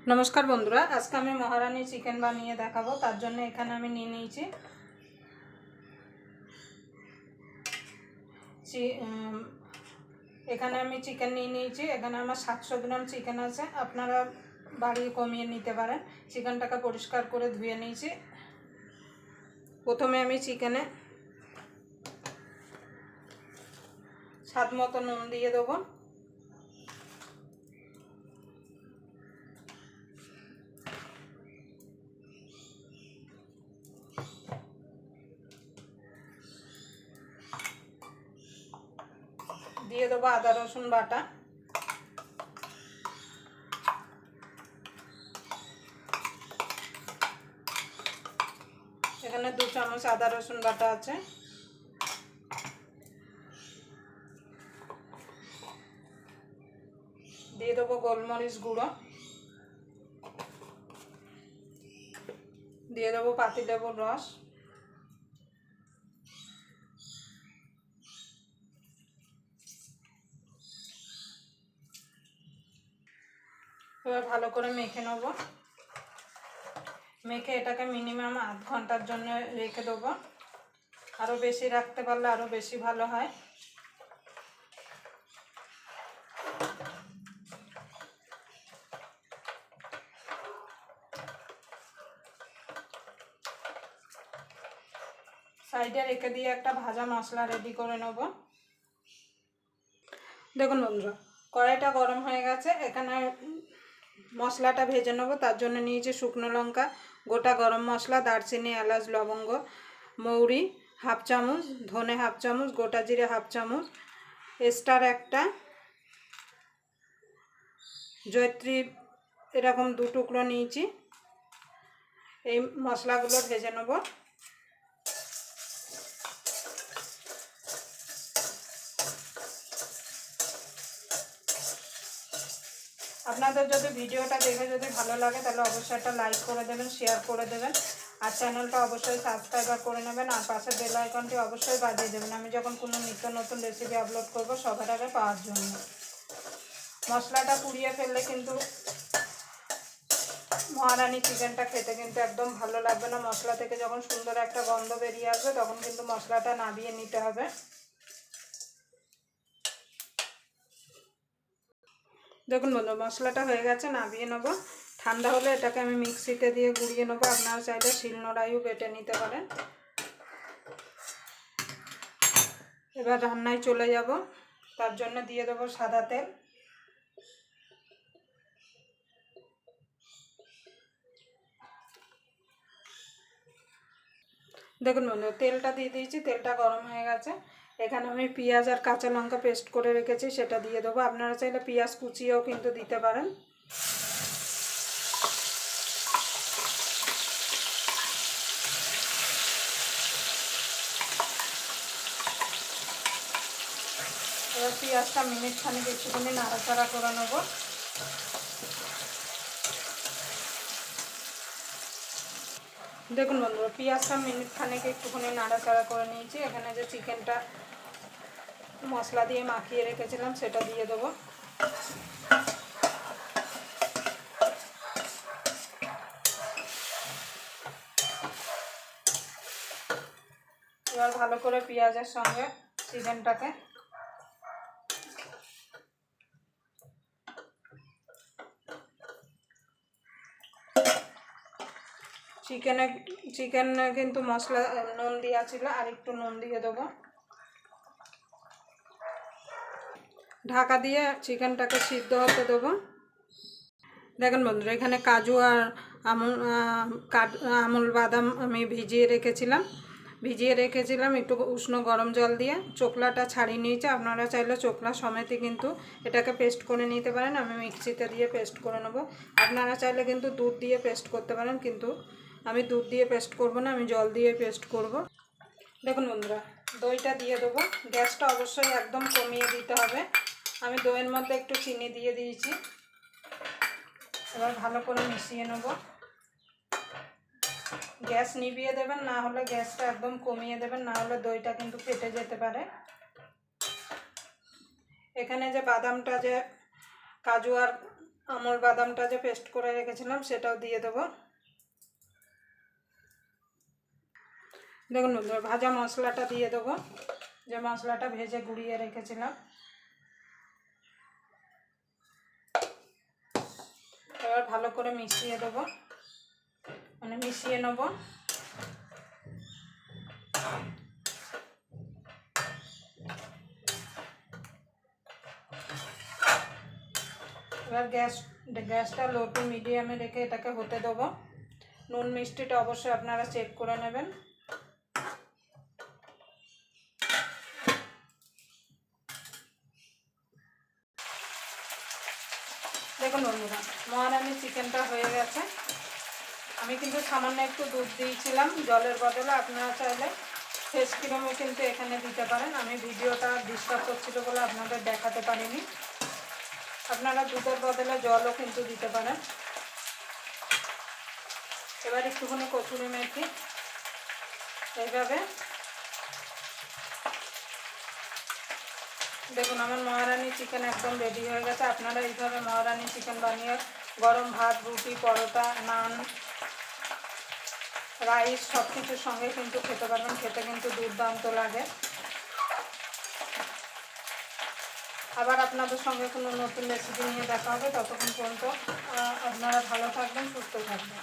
नमस्कार बंधुरा आज के आमी महारानी चिकेन बानिए देखाबो। तार जन्य एखाने आमी निये निয়েছি एखाने आमी चिकेन निये निয়েছি। एखाने आमार 700 ग्राम चिकेन आछे, आपनारा बाड़िये कमिয়ে নিতে পারেন। चिकेनटाके परिष्कार करे धुয়ে নিয়েছি। प्रथमे आमी चिकेने स्वाद मतो नुन दिए देबो। दिए देबो आदा रसुन बाटा, एखाने 2 चामच आदा रसुन बाटा आछे। दिए देबो गोलमरिच गुड़ो, दिए देबो पातिलेबुर रस, এবার ভালো করে মেখে নেব। মেখে এটাকে মিনিমাম আধ ঘন্টার জন্য রেখে দেব। আরও বেশি রাখতে পারলে আরও বেশি ভালো হয়। সাইডে রেখে দিয়ে একটা ভাজা মশলা রেডি করে নেব। দেখুন বন্ধুরা, কড়াইটা গরম হয়ে গেছে। এখানে মশলাটা ভেজে নেব। তার জন্য নিয়েছি শুকনো লঙ্কা, গোটা গরম মশলা, দারচিনি, এলাচ, লবঙ্গ, মৌরি হাফ চামচ, ধনে হাফ চামচ, গোটা জিরে হাফ চামচ, স্টার একটা, জয়ত্রী এরকম 2 টুকরো নিয়েছি। এই মশলাগুলো ভেজে নেব। আপনাদের যদি ভিডিওটা দেখে যদি ভালো লাগে তাহলে অবশ্যই একটা লাইক করে দেবেন, শেয়ার করে দেবেন, আর চ্যানেলটা অবশ্যই সাবস্ক্রাইব করে নেবেন, আর পাশে বেল আইকনটি অবশ্যই বাজিয়ে দেবেন আমি যখন কোনো নিত্য নতুন রেসিপি আপলোড করব সবার আগে পাওয়ার জন্য। মশলাটা পুড়িয়ে ফেললে কিন্তু মহারানী চিকেনটা খেতে কিন্তু একদম ভালো লাগবে না। মশলা থেকে যখন সুন্দর একটা গন্ধ বেরিয়ে আসবে তখন কিন্তু মশলাটা নাবিয়ে নিতে হবে। দেখুন বন্ধু, মশলাটা হয়ে গেছে, নাবিয়ে নেব। ঠান্ডা হলে এটাকে আমি মিক্সিতে দিয়ে গুঁড়িয়ে নেব। আপনারা চাইলে শিলনোড়ায়ও বেটে নিতে পারেন। এবার রান্নায় চলে যাব। তার জন্য দিয়ে দেবো সাদা তেল। দেখুন বন্ধু, তেলটা দিয়ে দিয়েছি, তেলটা গরম হয়ে গেছে। এখানে আমি পেঁয়াজ আর কাঁচা লঙ্কা পেস্ট করে রেখেছি, সেটা দিয়ে দেবো। আপনারা চাইলে পেঁয়াজ কুচিয়েও কিন্তু দিতে পারেন। এবার পেঁয়াজটা মিনিট খানিক একটুখানি নাড়াচাড়া করে নেব। দেখুন বন্ধুরা, পেঁয়াজটা মিনিট খানিক একটুখানি নাড়াচাড়া করে নিয়েছি। এখানে যে চিকেনটা মশলা দিয়ে মাখিয়ে রেখেছিলাম সেটা দিয়ে দেবো। এবার ভালো করে পেঁয়াজের সঙ্গে চিকেনটাকে চিকেন কিন্তু মশলা নুন দেওয়া ছিল, আর একটু নুন দিয়ে দেবো। ঢাকা দিয়ে চিকেনটাকে সিদ্ধ হতে দেবো। দেখুন বন্ধুরা, এখানে কাজু আর আমুল বাদাম আমি ভিজিয়ে রেখেছিলাম একটু উষ্ণ গরম জল দিয়ে। চোকলাটা ছাড়িয়ে নিয়েছি। আপনারা চাইলে চোকলা সমেতই কিন্তু এটাকে পেস্ট করে নিতে পারেন। আমি মিক্সিতে দিয়ে পেস্ট করে নেব। আপনারা চাইলে কিন্তু দুধ দিয়ে পেস্ট করতে পারেন, কিন্তু আমি দুধ দিয়ে পেস্ট করব না, আমি জল দিয়ে পেস্ট করব। দেখুন বন্ধুরা, দইটা দিয়ে দেবো। গ্যাসটা অবশ্যই একদম কমিয়ে দিতে হবে। আমি দইয়ের মধ্যে একটু চিনি দিয়ে দিয়েছি। এবার ভালো করে মিশিয়ে নেব। গ্যাস নিভিয়ে দেবেন, না হলে গ্যাসটা একদম কমিয়ে দেবেন, না হলে দইটা কিন্তু ফেটে যেতে পারে। এখানে যে বাদামটা, যে কাজু আর আমুল বাদামটা যে পেস্ট করে রেখেছিলাম সেটাও দিয়ে দেবো। দেখুন বন্ধুরা, ভাজা মশলাটা দিয়ে দেবো, যে মশলাটা ভেজে গুঁড়িয়ে রেখেছিলাম। এবার ভালো করে মিশিয়ে দেবো, মানে মিশিয়ে নেব। এবার গ্যাসটা লো টু মিডিয়ামে রেখে এটাকে হতে দেবো। নুন মিষ্টিটা অবশ্যই আপনারা চেক করে নেবেন। দেখুন বন্ধুরা, মহারানি চিকেনটা হয়ে গেছে। আমি কিন্তু সামান্য একটু দুধ দিয়েছিলাম জলের বদলে, আপনারা চাইলে ফ্রেশ ক্রিমও কিন্তু এখানে দিতে পারেন। আমি ভিডিওটা ডিস্টার্ব করছিল বলে আপনাদের দেখাতে পারিনি। আপনারা দুধের বদলে জলও কিন্তু দিতে পারেন। এবার একটুখানি কসুরি মেথি এইভাবে। দেখুন আমার মহারানি চিকেন একদম রেডি হয়ে গেছে। আপনারা এইভাবে মহারানি চিকেন বানিয়ে গরম ভাত, রুটি, পরোটা, নান, রাইস সব কিছুর সঙ্গে কিন্তু খেতে পারবেন। খেতে কিন্তু দুর্দান্ত লাগে। আবার আপনাদের সঙ্গে কোনো নতুন রেসিপি নিয়ে দেখা হবে। ততক্ষণ পর্যন্ত আপনারা ভালো থাকবেন, সুস্থ থাকবেন।